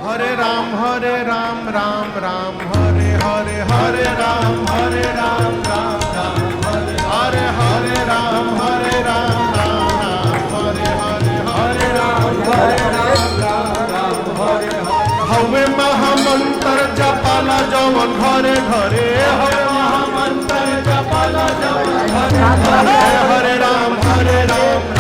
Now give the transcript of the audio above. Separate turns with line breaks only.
हरे राम राम राम हरे हरे हरे राम राम राम हरे हरे राम राम राम हरे हरे हरे राम राम हरे हवे महामंत्र जपाला जवन घरे घरे हवे महामंत्र जपाला जवन घरे घरे हरे राम